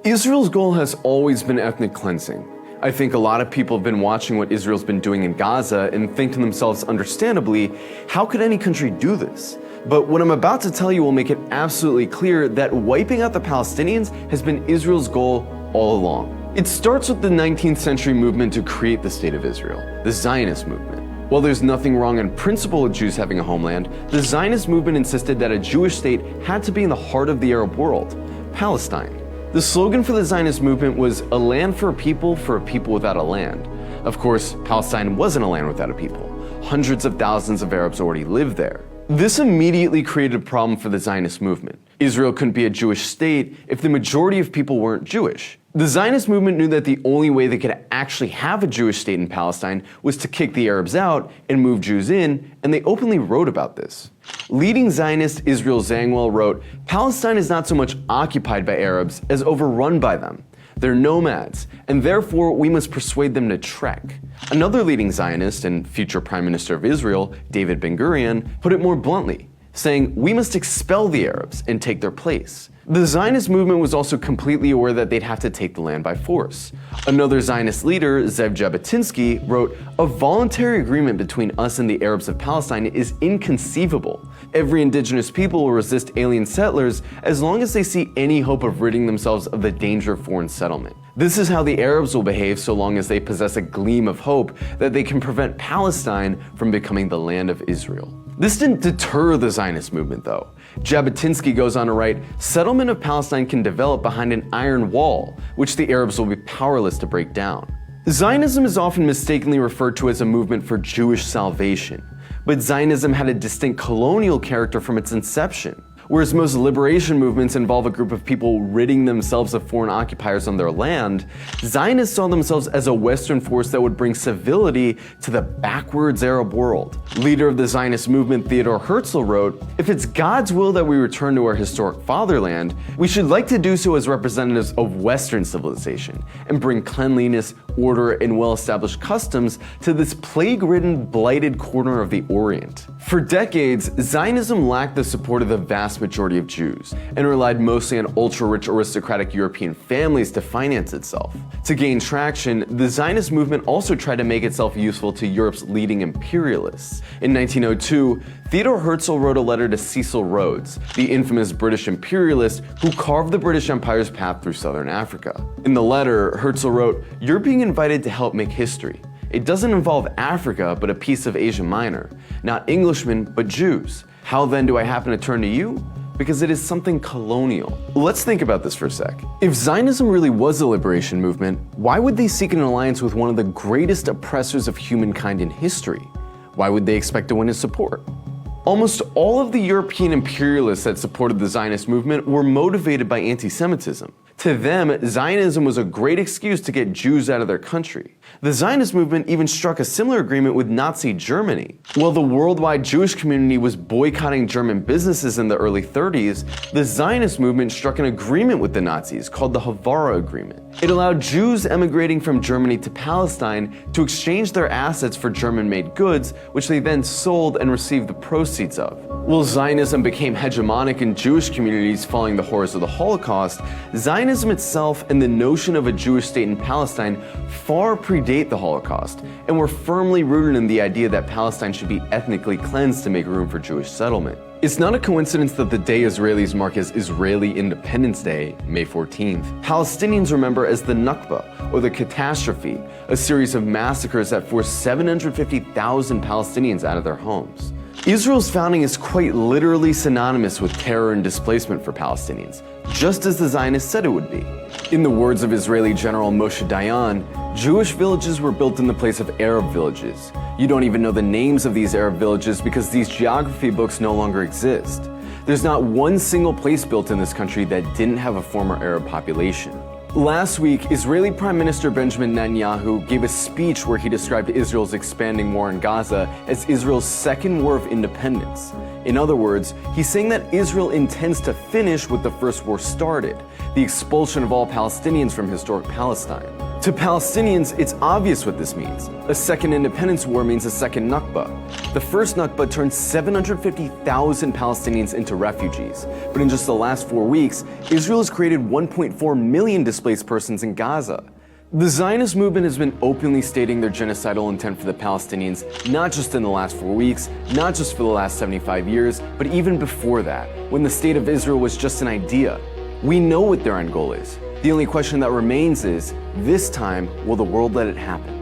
Israel's goal has always been ethnic cleansing. I think a lot of people have been watching what Israel's been doing in Gaza and think to themselves, understandably, how could any country do this? But what I'm about to tell you will make it absolutely clear that wiping out the Palestinians has been Israel's goal all along. It starts with the 19th century movement to create the State of Israel, the Zionist movement. While there's nothing wrong in principle with Jews having a homeland, the Zionist movement insisted that a Jewish state had to be in the heart of the Arab world, Palestine. The slogan for the Zionist movement was a land for a people without a land. Of course, Palestine wasn't a land without a people. Hundreds of thousands of Arabs already lived there. This immediately created a problem for the Zionist movement. Israel couldn't be a Jewish state if the majority of people weren't Jewish. The Zionist movement knew that the only way they could actually have a Jewish state in Palestine was to kick the Arabs out and move Jews in, and they openly wrote about this. Leading Zionist Israel Zangwill wrote, "Palestine is not so much occupied by Arabs as overrun by them. They're nomads, and therefore we must persuade them to trek." Another leading Zionist and future Prime Minister of Israel, David Ben-Gurion, put it more bluntly, saying, "We must expel the Arabs and take their place." The Zionist movement was also completely aware that they'd have to take the land by force. Another Zionist leader, Zev Jabotinsky, wrote, "A voluntary agreement between us and the Arabs of Palestine is inconceivable. Every indigenous people will resist alien settlers as long as they see any hope of ridding themselves of the danger of foreign settlement. This is how the Arabs will behave so long as they possess a gleam of hope that they can prevent Palestine from becoming the land of Israel." This didn't deter the Zionist movement, though. Jabotinsky goes on to write, "Settlement of Palestine can develop behind an iron wall, which the Arabs will be powerless to break down." Zionism is often mistakenly referred to as a movement for Jewish salvation, but Zionism had a distinct colonial character from its inception. Whereas most liberation movements involve a group of people ridding themselves of foreign occupiers on their land, Zionists saw themselves as a Western force that would bring civility to the backwards Arab world. Leader of the Zionist movement Theodor Herzl wrote, "If it's God's will that we return to our historic fatherland, we should like to do so as representatives of Western civilization and bring cleanliness, order, and well-established customs to this plague-ridden, blighted corner of the Orient." For decades, Zionism lacked the support of the vast majority of Jews and relied mostly on ultra-rich aristocratic European families to finance itself. To gain traction, the Zionist movement also tried to make itself useful to Europe's leading imperialists. In 1902, Theodor Herzl wrote a letter to Cecil Rhodes, the infamous British imperialist who carved the British Empire's path through southern Africa. In the letter, Herzl wrote, "You're being invited to help make history. It doesn't involve Africa, but a piece of Asia Minor. Not Englishmen, but Jews. How then do I happen to turn to you? Because it is something colonial." Let's think about this for a sec. If Zionism really was a liberation movement, why would they seek an alliance with one of the greatest oppressors of humankind in history? Why would they expect to win his support? Almost all of the European imperialists that supported the Zionist movement were motivated by anti-Semitism. To them, Zionism was a great excuse to get Jews out of their country. The Zionist movement even struck a similar agreement with Nazi Germany. While the worldwide Jewish community was boycotting German businesses in the early 30s, the Zionist movement struck an agreement with the Nazis called the Havara Agreement. It allowed Jews emigrating from Germany to Palestine to exchange their assets for German-made goods, which they then sold and received the proceeds of. While Zionism became hegemonic in Jewish communities following the horrors of the Holocaust, Zionism itself and the notion of a Jewish state in Palestine far predate the Holocaust and were firmly rooted in the idea that Palestine should be ethnically cleansed to make room for Jewish settlement. It's not a coincidence that the day Israelis mark as Israeli Independence Day, May 14th, Palestinians remember as the Nakba, or the catastrophe, a series of massacres that forced 750,000 Palestinians out of their homes. Israel's founding is quite literally synonymous with terror and displacement for Palestinians, just as the Zionists said it would be. In the words of Israeli General Moshe Dayan, Jewish villages were built in the place of Arab villages. You don't even know the names of these Arab villages because these geography books no longer exist. There's not one single place built in this country that didn't have a former Arab population. Last week, Israeli Prime Minister Benjamin Netanyahu gave a speech where he described Israel's expanding war in Gaza as Israel's second war of independence. In other words, he's saying that Israel intends to finish what the first war started, the expulsion of all Palestinians from historic Palestine. To Palestinians, it's obvious what this means. A second independence war means a second Nakba. The first Nakba turned 750,000 Palestinians into refugees. But in just the last 4 weeks, Israel has created 1.4 million displaced persons in Gaza. The Zionist movement has been openly stating their genocidal intent for the Palestinians, not just in the last 4 weeks, not just for the last 75 years, but even before that, when the state of Israel was just an idea. We know what their end goal is. The only question that remains is, this time, will the world let it happen?